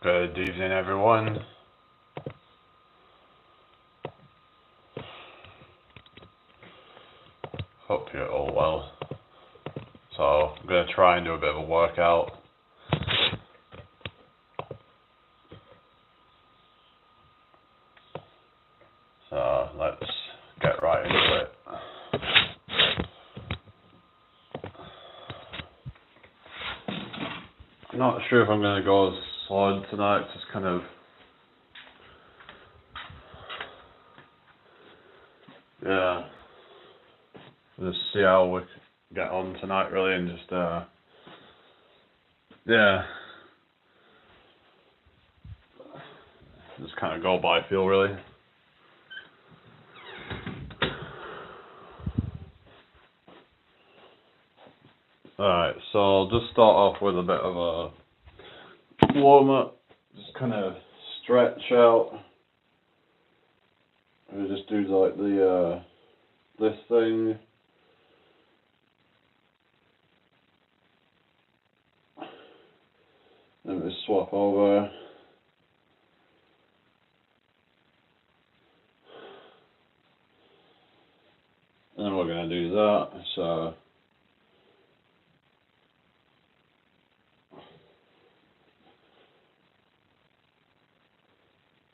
Good evening, everyone. Hope you're all well. So, I'm going to try and do a bit of a workout. So, let's get right into it. I'm not sure if I'm going to go slow tonight. It's just kind of, yeah, just see how we get on tonight, really, and just, yeah, just kind of go by feel, really. Alright, so I'll just start off with a bit of a warm up, just kind of stretch out. We just do like this thing. Then we swap over. And then we're going to do that. So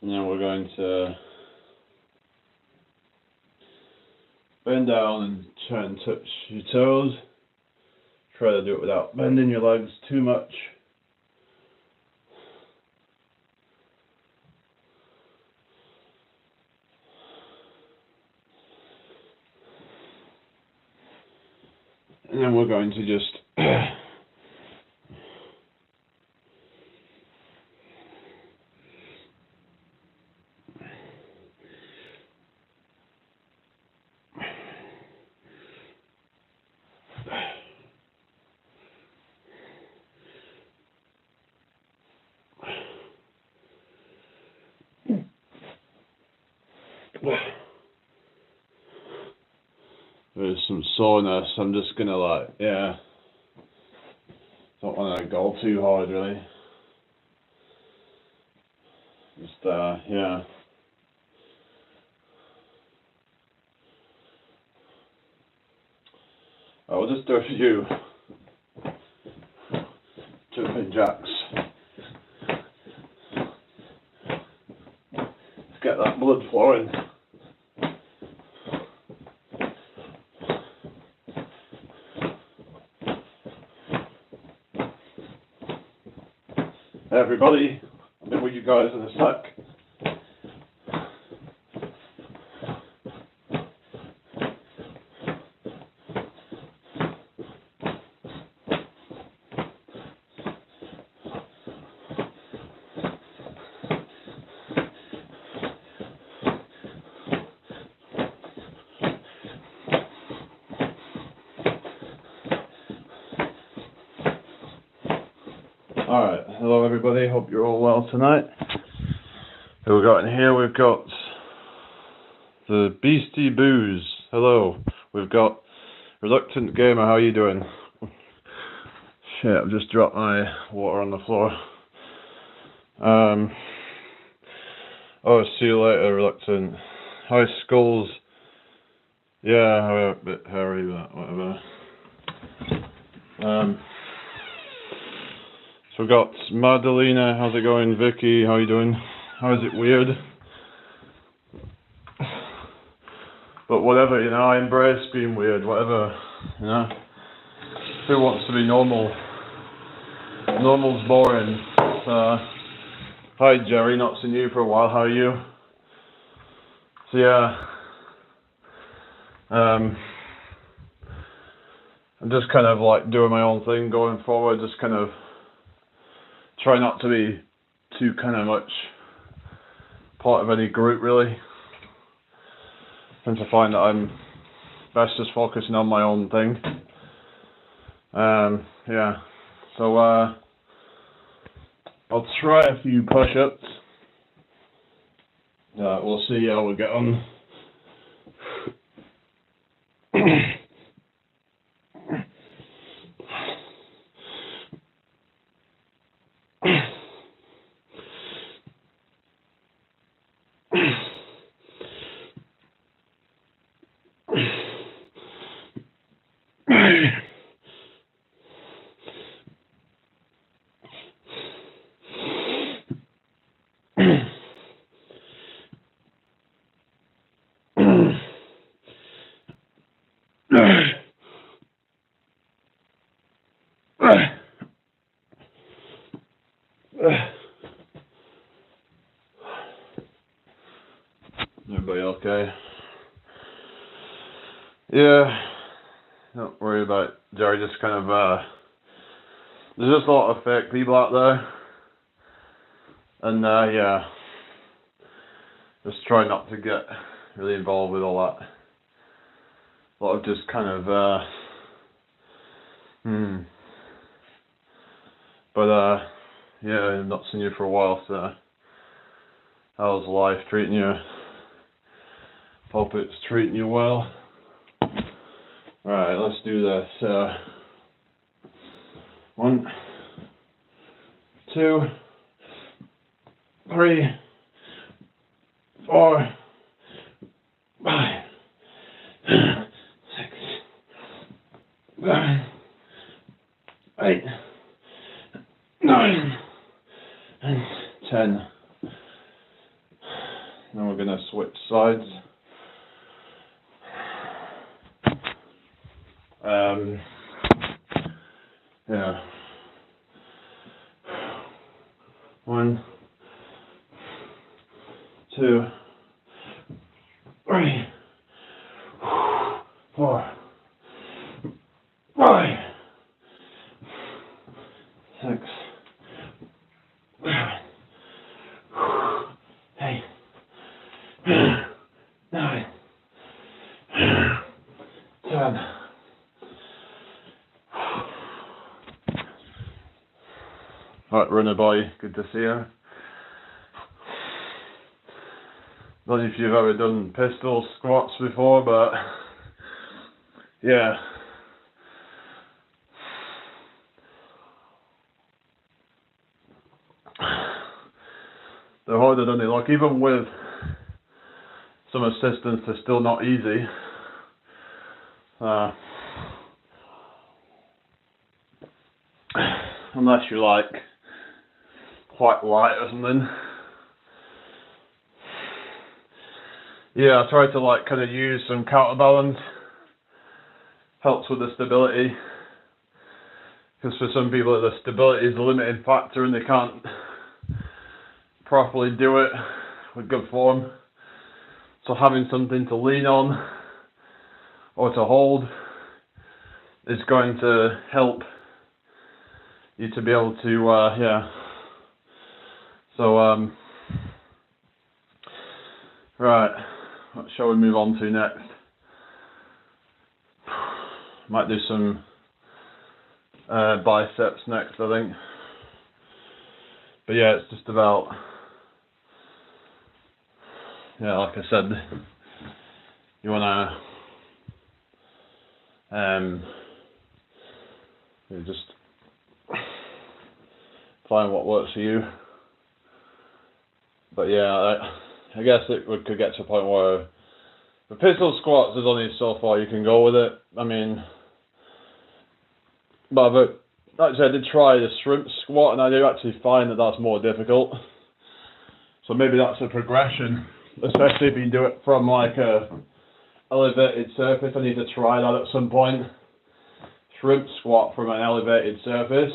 and then we're going to bend down and try and touch your toes. Try to do it without bending your legs too much. And then we're going to just there's some soreness. I'm just gonna don't want to go too hard, really. Just yeah. I'll just do a few jumping jacks. Let's get that blood flowing. Hey everybody, I'll be with you guys in a sec. Alright, hello everybody, hope you're all well tonight. Who we got in here? We've got the Beastie Booze. Hello. We've got Reluctant Gamer, how you doing? Shit, I've just dropped my water on the floor. Oh, see you later, Reluctant. Hi, Skulls. Yeah, I'm a bit hairy, but whatever. So we've got Madalena, how's it going? Vicky, how you doing? How is it weird? But whatever, you know, I embrace being weird, whatever, you know. Who wants to be normal? Normal's boring. Hi Jerry, not seen you for a while, how are you? So yeah, I'm just kind of like doing my own thing going forward, just kind of try not to be too kind of much part of any group, really. And to find that I'm best just focusing on my own thing. Yeah, so I'll try a few push-ups. We'll see how we get on. okay. Yeah, don't worry about it, Jerry. Just kind of, there's just a lot of fake people out there. And, yeah, just try not to get really involved with all that. A lot of just kind of, But, yeah, I've not seen you for a while, so how's life treating you? Hope it's treating you well. Alright, let's do this. 1, 2, 3, 4, 5, 6, 7, 8, 9, and 10. Now we're going to switch sides. Yeah. 1, 2, 3, 4, 5, 6, 7, 8, 9, 10. Alright, runner boy, good to see you. Don't know if you've ever done pistol squats before, but yeah. They're harder than they look. Even with some assistance, they're still not easy. Unless you're like quite light or something. Yeah, I try to like kind of use some counterbalance. Helps with the stability. Because for some people the stability is a limiting factor and they can't properly do it with good form. So having something to lean on or to hold is going to help you to be able to, yeah. So, right, what shall we move on to next? Might do some biceps next, I think. But yeah, it's just about, yeah, like I said, you wanna you just find what works for you. But yeah, I guess could get to a point where the pistol squats is only so far you can go with it. I mean, but actually I did try the shrimp squat and I do actually find that that's more difficult. So maybe that's a progression, especially if you do it from like a elevated surface. I need to try that at some point. Shrimp squat from an elevated surface.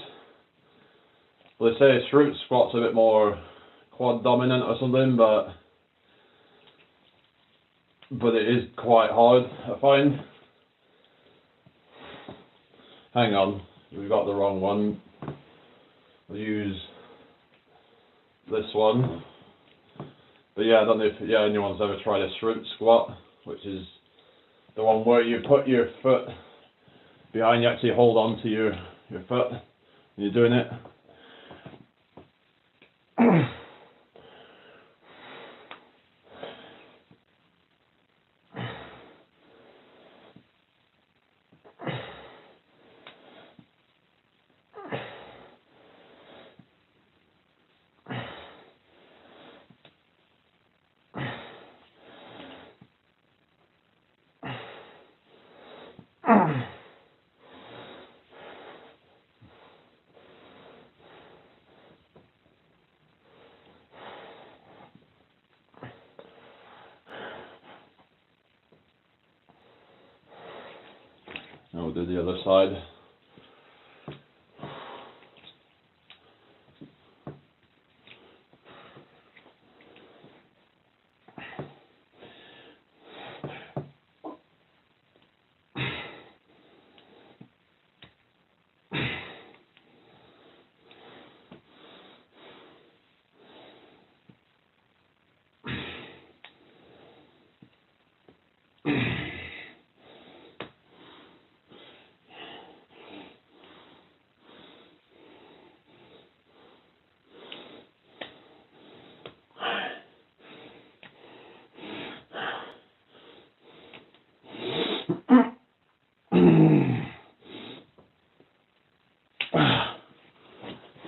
Well, they say shrimp squat's a bit more quad dominant or something, but it is quite hard, I find. Hang on, we got the wrong one. We'll use this one. But yeah, I don't know if anyone's ever tried a shrimp squat, which is the one where you put your foot behind, you actually hold on to your foot when you're doing it. Now we'll do the other side.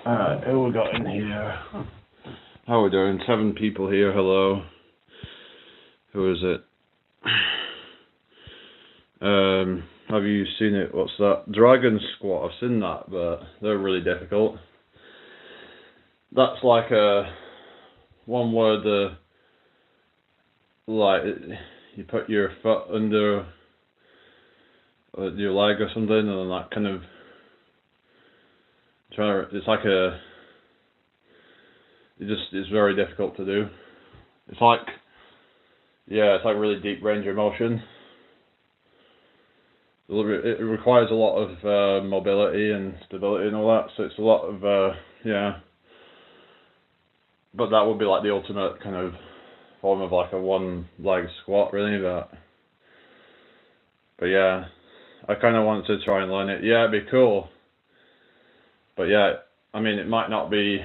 Alright, who we got in here? How are we doing? 7 people here, hello. Who is it? Have you seen it? What's that? Dragon Squat, I've seen that, but they're really difficult. That's like a one where you put your foot under your leg or something, and then that kind of it's very difficult to do. It's like really deep range of motion. It requires a lot of mobility and stability and all that, so it's a lot of but that would be like the ultimate kind of form of like a one leg squat, really. But yeah, I kind of want to try and learn it. Yeah, it'd be cool. But yeah, I mean, it might not be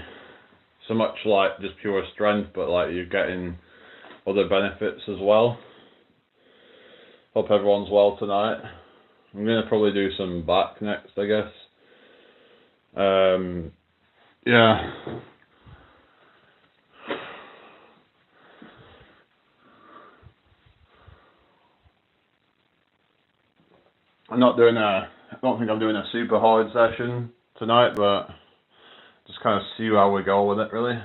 so much like just pure strength, but like you're getting other benefits as well. Hope everyone's well tonight. I'm gonna probably do some back next, I guess. Yeah. I don't think I'm doing a super hard session tonight, but just kind of see how we go with it, really.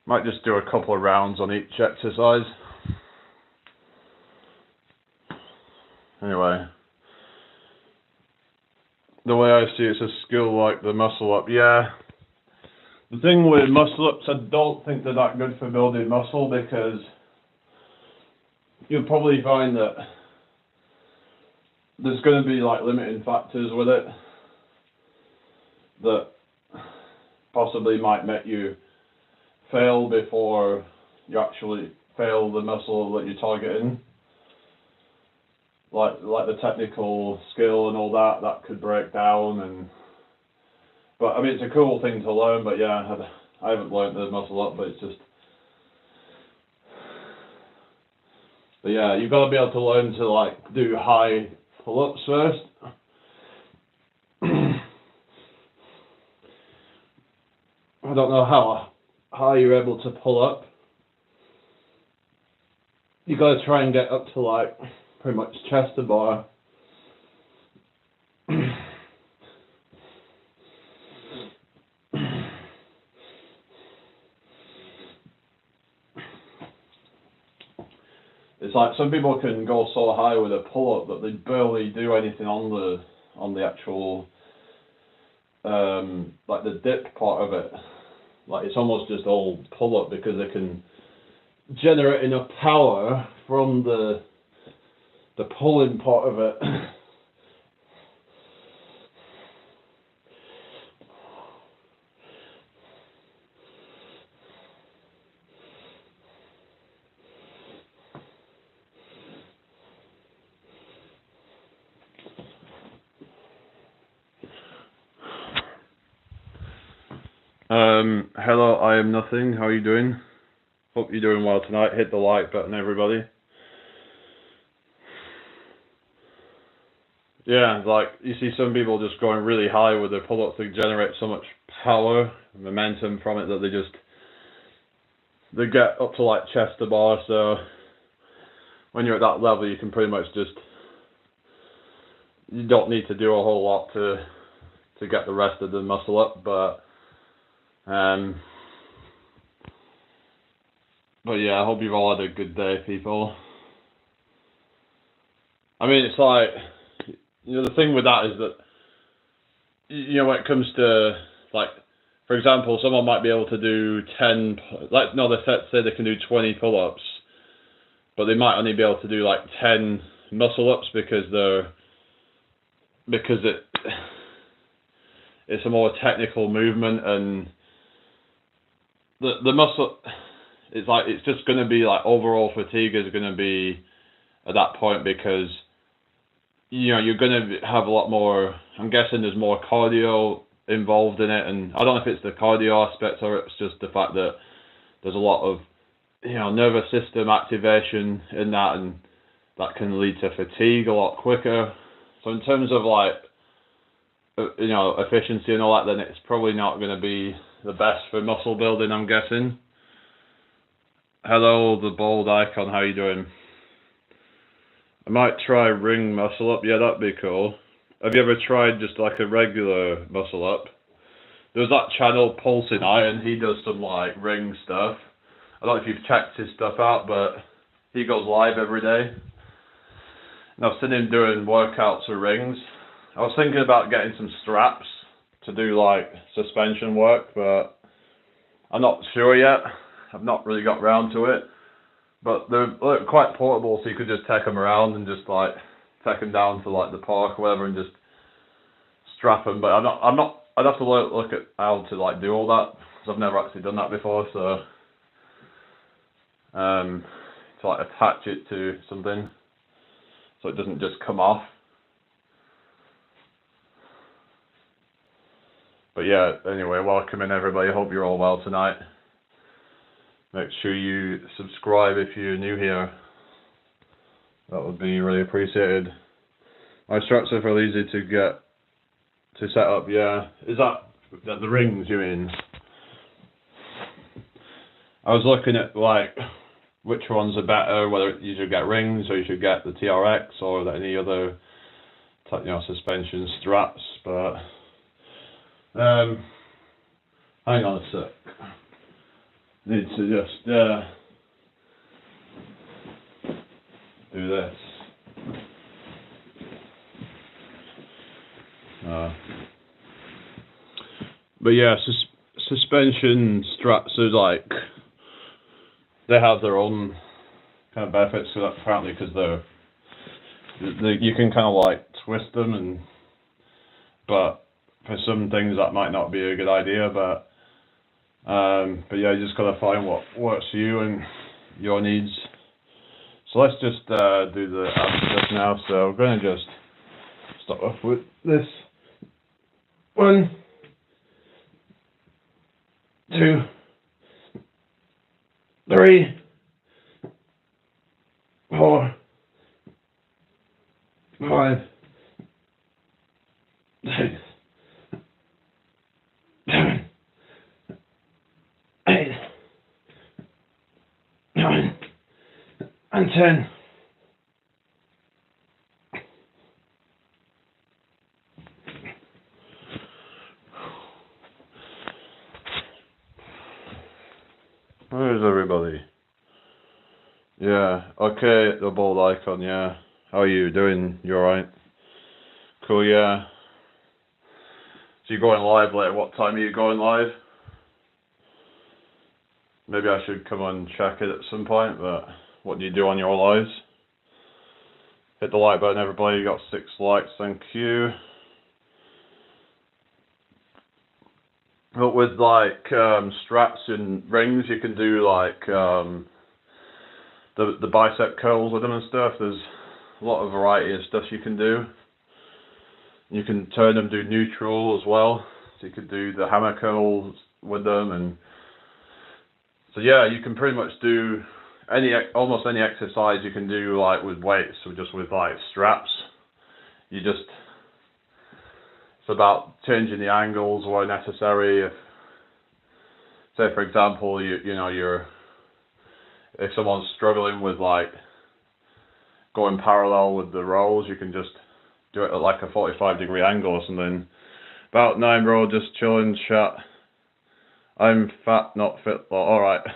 Might just do a couple of rounds on each exercise. Anyway, the way I see it's a skill like the muscle up. Yeah. The thing with muscle ups, I don't think they're that good for building muscle, because you'll probably find that there's going to be like limiting factors with it that possibly might make you fail before you actually fail the muscle that you're targeting. Like the technical skill and all that could break down, but I mean, it's a cool thing to learn. But yeah, I haven't learned the muscle up, but it's just. But yeah, you've got to be able to learn to like do high pull-ups first. I don't know how high you're able to pull up. You got to try and get up to like pretty much chest to bar. It's like some people can go so high with a pull-up that they barely do anything on the actual like the dip part of it. Like it's almost just all pull-up, because they can generate enough power from the pulling part of it. Hello, I am nothing. How are you doing? Hope you're doing well tonight. Hit the like button, everybody. Yeah, like you see some people just going really high with their pull-ups. They generate so much power, momentum from it, that they get up to like chest to bar. So when you're at that level, you can pretty much you don't need to do a whole lot to get the rest of the muscle up, but yeah, I hope you've all had a good day, people. I mean, it's like, the thing with that is that, when it comes to, like, for example, someone might be able to do 10, let's say they can do 20 pull-ups, but they might only be able to do like 10 muscle-ups because it's a more technical movement, and the muscle, it's just going to be like overall fatigue is going to be at that point, because you're going to have a lot more. I'm guessing there's more cardio involved in it, and I don't know if it's the cardio aspect or it's just the fact that there's a lot of nervous system activation in that, and that can lead to fatigue a lot quicker. So in terms of like efficiency and all that, then it's probably not going to be the best for muscle building, I'm guessing. Hello, the bald icon, how you doing? I might try ring muscle up, yeah, that'd be cool. Have you ever tried just like a regular muscle up? There's that channel Pulsing Iron, he does some like ring stuff. I don't know if you've checked his stuff out, but he goes live every day. And I've seen him doing workouts with rings. I was thinking about getting some straps to do like suspension work, but I'm not sure yet. I've not really got round to it. But they're quite portable, so you could just take them around and just like take them down to like the park or whatever and just strap them. But I'd have to look at how to like do all that, because I've never actually done that before. So to like attach it to something so it doesn't just come off. But yeah, anyway, welcome in everybody. Hope you're all well tonight. Make sure you subscribe if you're new here. That would be really appreciated. My straps are fairly easy to get to set up, yeah. Is that the rings you mean? I was looking at like which ones are better, whether you should get rings or you should get the TRX or any other suspension straps, but hang on a sec. Need to just do this. But yeah, suspension straps are like, they have their own kind of benefits to that, apparently, because you can kind of like twist them, but for some things that might not be a good idea, but yeah, you just gotta find what works for you and your needs. So let's just do the abs now. So I'm gonna just start off with this. 1, 2, 3, 4, 5, 6, 7, 8, 9, and 10. Where's everybody? Yeah, okay, the bald icon, yeah. How are you doing? You alright? Cool, yeah. So you're going live later. What time are you going live? Maybe I should come and check it at some point, but what do you do on your lives? Hit the like button, everybody. You got 6 likes, thank you. But with like straps and rings, you can do like the bicep curls with them and stuff. There's a lot of variety of stuff you can do. You can turn them to neutral as well. So you could do the hammer curls with them, and so yeah, you can pretty much do almost any exercise you can do like with weights, or just with like straps. It's about changing the angles where necessary. If, say for example, if someone's struggling with like going parallel with the rows, you can just do it at like a 45-degree angle or something. About 9, bro, just chilling, chat. I'm fat, not fit. Well, alright,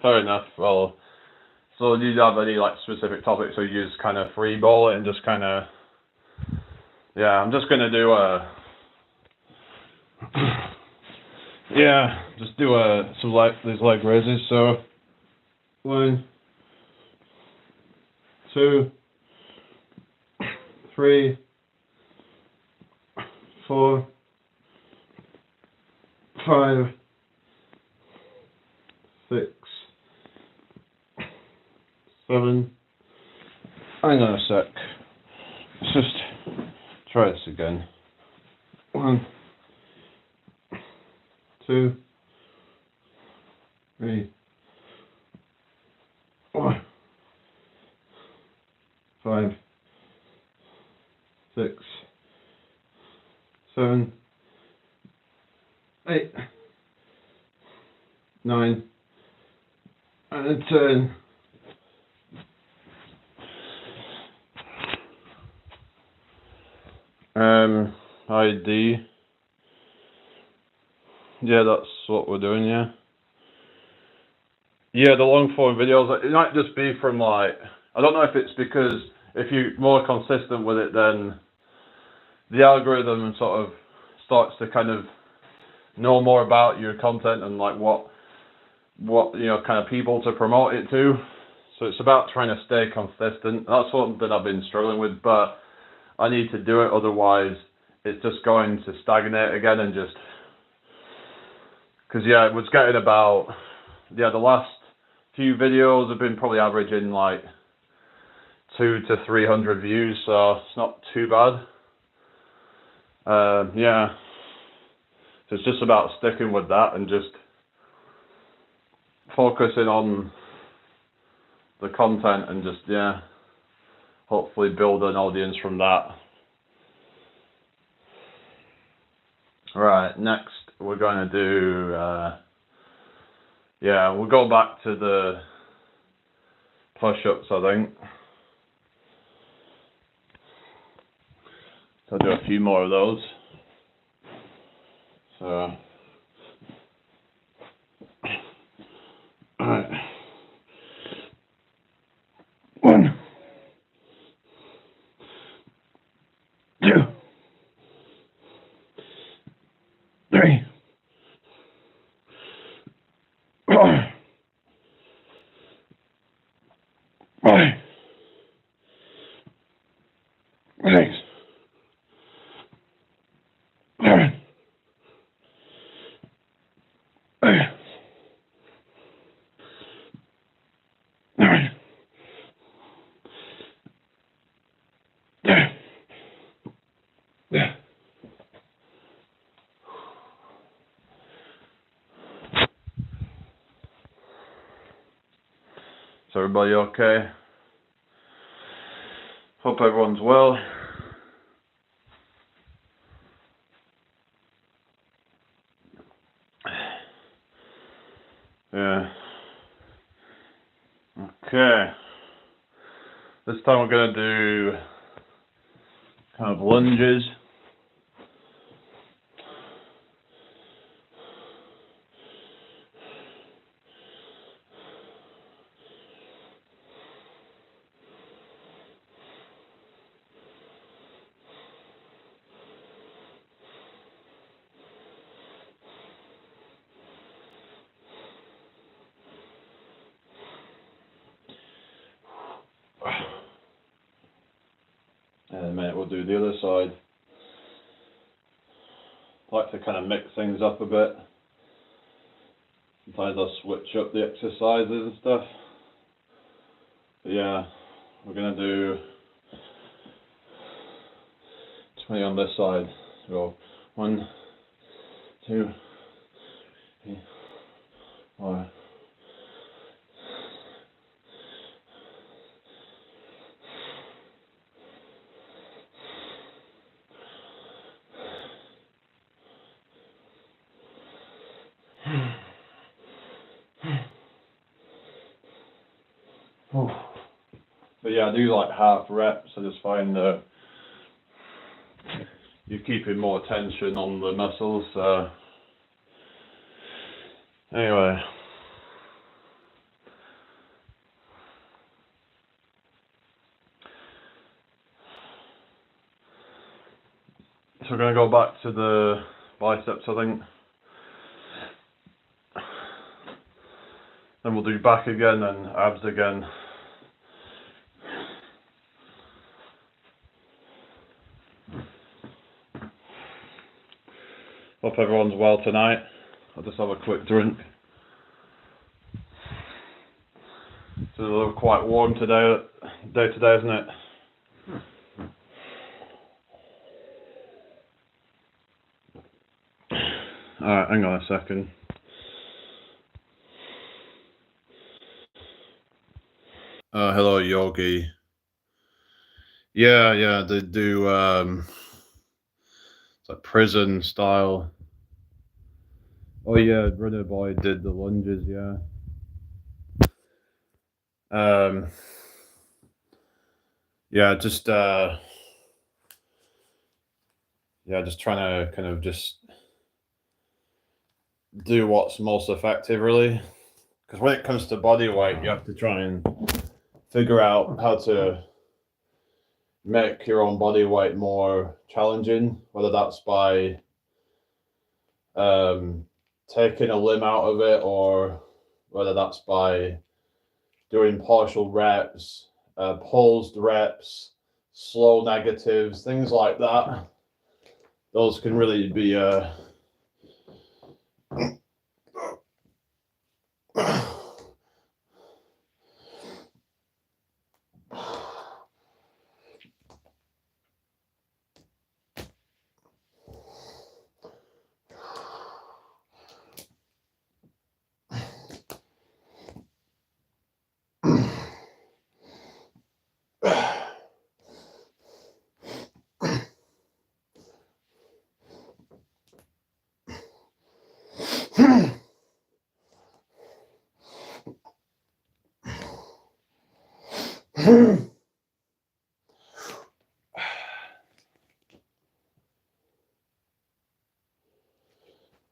fair enough. Well, so do you have any like specific topics, or you just kind of free ball it and just kind of, yeah, I'm just gonna do yeah, just do some these leg raises. So 1, 2, 3, 4, 5, 6, 7. Hang on a sec. Let's just try this again. 1, 2, 3, 4, 5, 6, 7, 8, 9, and 10. ID. Yeah, that's what we're doing, yeah. Yeah, the long form videos, it might just be from like, I don't know if it's because if you're more consistent with it, then the algorithm sort of starts to kind of know more about your content and like what kind of people to promote it to. So it's about trying to stay consistent. That's something I've been struggling with, but I need to do it, otherwise it's just going to stagnate again and just, because it was getting about, the last few videos have been probably averaging like 200 to 300 views, so it's not too bad. So it's just about sticking with that and just focusing on the content and just, hopefully build an audience from that. Right, next we're going to do, we'll go back to the push-ups, I think. So I'll do a few more of those. So, alright. 1, 2, 3, 4, 5, 6, 7, 8, 9, 10. So everybody okay? Hope everyone's well. Yeah. Okay. This time we're going to do kind of lunges. In a minute we'll do the other side. I like to kind of mix things up a bit. Sometimes I'll switch up the exercises and stuff. But we're going to do 20 on this side. So 1, 2, 3, 4. But I do like half reps. I just find that you're keeping more tension on the muscles. Anyway. So we're going to go back to the biceps, I think. Then we'll do back again and abs again. Hope everyone's well tonight. I'll just have a quick drink. It's a little quite warm today, isn't it? Alright, hang on a second. Hello, Yogi. Yeah, they do, it's like prison style. Oh yeah, Runner Boy did the lunges, yeah. Yeah, just just trying to kind of just do what's most effective, really. Because when it comes to body weight, you have to try and figure out how to make your own body weight more challenging, whether that's by taking a limb out of it, or whether that's by doing partial reps, paused reps, slow negatives, things like that. Those can really be all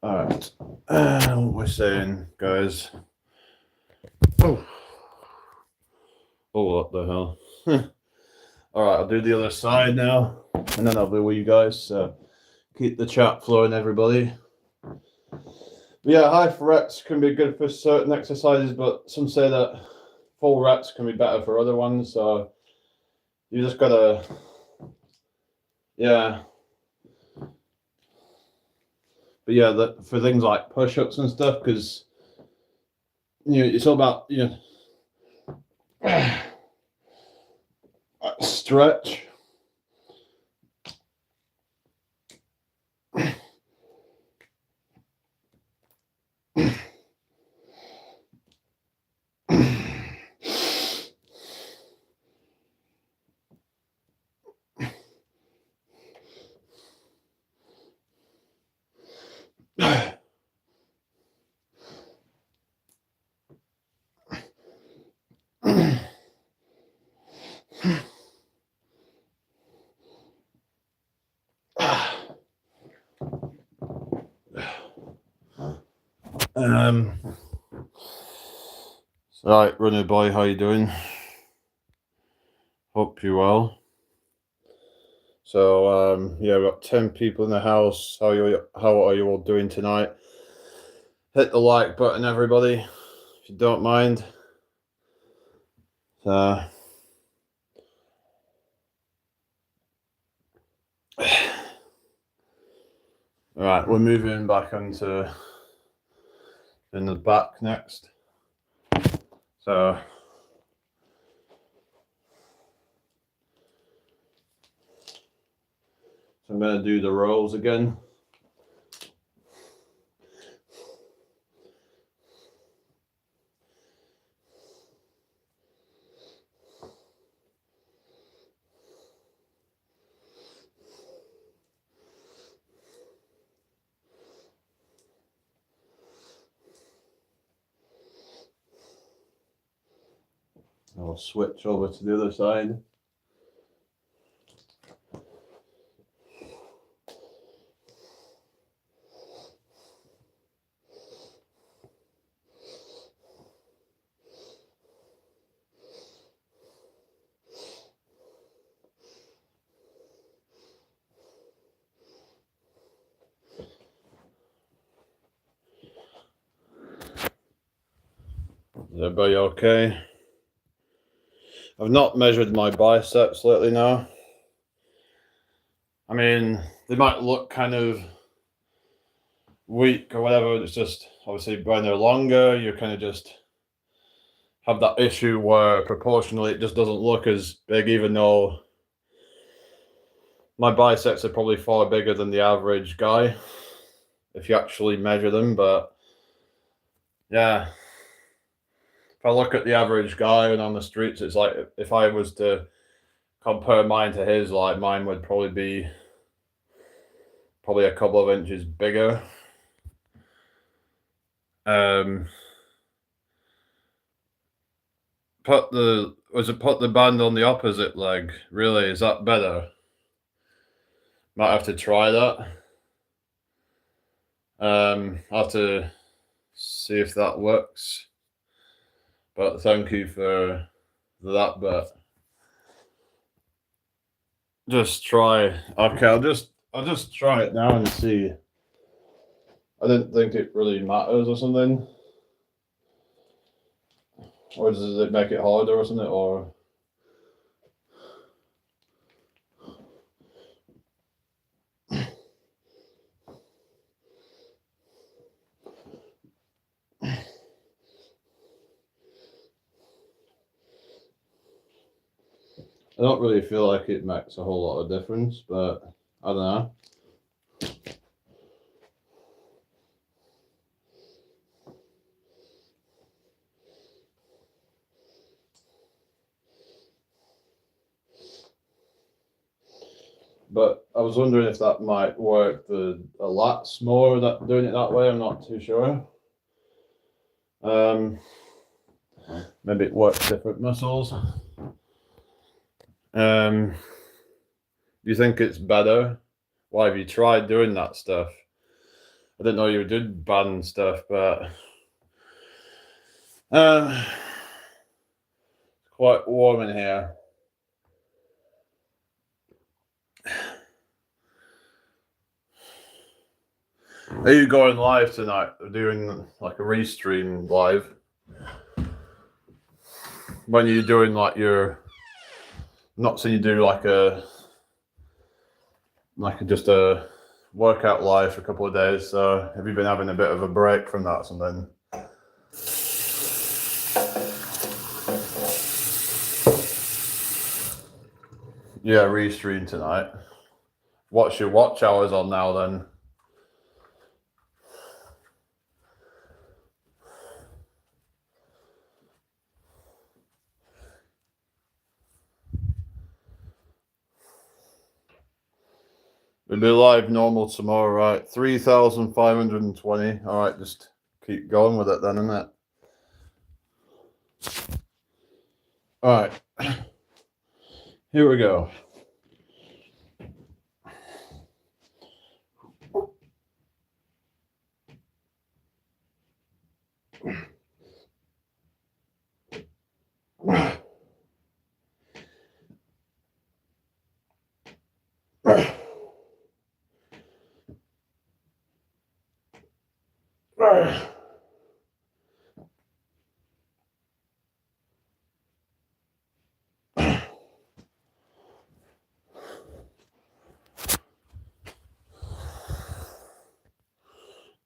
right. What we're saying, guys. Oh, what the hell? All right, I'll do the other side now, and then I'll be with you guys. So keep the chat flowing, everybody. Yeah, high for reps can be good for certain exercises, but some say that full reps can be better for other ones. So you just gotta, yeah. But yeah, for things like push-ups and stuff, because it's all about stretch. Right, Runner Boy, how you doing? Hope you're well. So yeah, we've got 10 people in the house. How are you all doing tonight? Hit the like button, everybody, if you don't mind. Right, we're moving back into in the back next. So I'm going to do the rows again. I'll switch over to the other side. Is everybody okay? I've not measured my biceps lately now. I mean, they might look kind of weak or whatever. It's just obviously when they're longer, you kind of just have that issue where proportionally it just doesn't look as big, even though my biceps are probably far bigger than the average guy if you actually measure them. But yeah, if I look at the average guy and on the streets, it's like if I was to compare mine to his, like mine would probably be a couple of inches bigger. Put the band on the opposite leg? Really, is that better? Might have to try that. I'll have to see if that works. But thank you for that bit. Just try. Okay, I'll just try it now and see. I didn't think it really matters or something. Or does it make it harder or something? Or I don't really feel like it makes a whole lot of difference, but I don't know. But I was wondering if that might work the lats more, that doing it that way. I'm not too sure. Maybe it works different muscles. Do you think it's better? Why have you tried doing that stuff? I didn't know you did band stuff, but it's quite warm in here. Are you going live tonight? Doing like a restream live? When you're doing like your, not saying you do just a workout live for a couple of days. So have you been having a bit of a break from that or something? Yeah, restream tonight. What's your watch hours on now then? We'll be live normal tomorrow, right? 3,520. All right, just keep going with it then, innit? All right, here we go.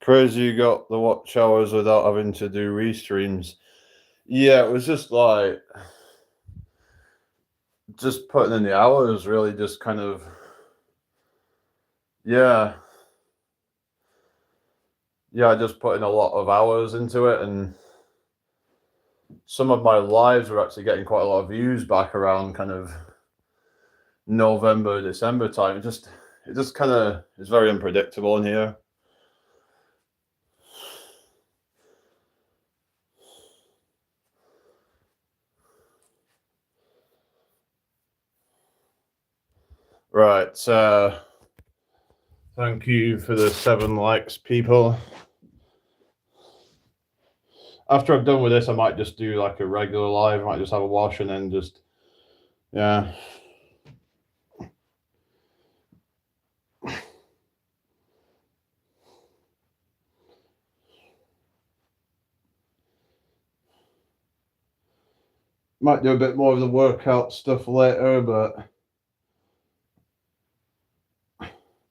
Crazy you got the watch hours without having to do restreams. Yeah, it was just like just putting in the hours, really, just kind of, yeah, I just put in a lot of hours into it, and some of my lives were actually getting quite a lot of views back around kind of November, December time. It just kind of is very unpredictable in here. Right, thank you for the 7 likes, people. After I'm done with this, I might just do like a regular live. I might just have a wash and then just, yeah. Might do a bit more of the workout stuff later, but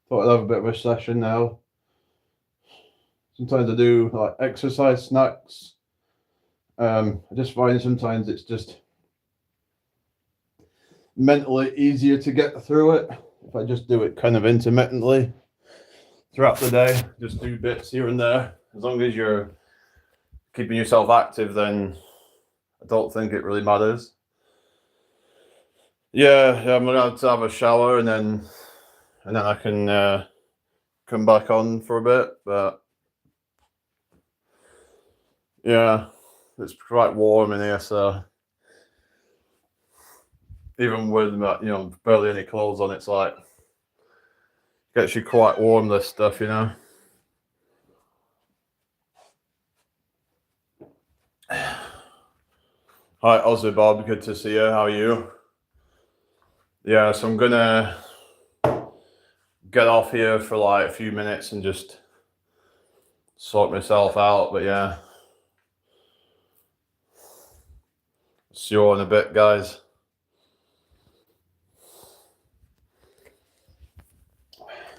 thought I'd have a bit of a session now. Sometimes I do like exercise snacks. I just find sometimes it's just mentally easier to get through it if I just do it kind of intermittently throughout the day. Just do bits here and there. As long as you're keeping yourself active, then I don't think it really matters. Yeah, I'm gonna have to have a shower and then I can come back on for a bit. But Yeah, it's quite warm in here, so even with, you know, barely any clothes on, it's like, gets you quite warm, this stuff, you know. Hi, Aussie Bob, good to see you. How are you? Yeah, so I'm gonna get off here for like a few minutes and just sort myself out, but yeah. See you all in a bit, guys.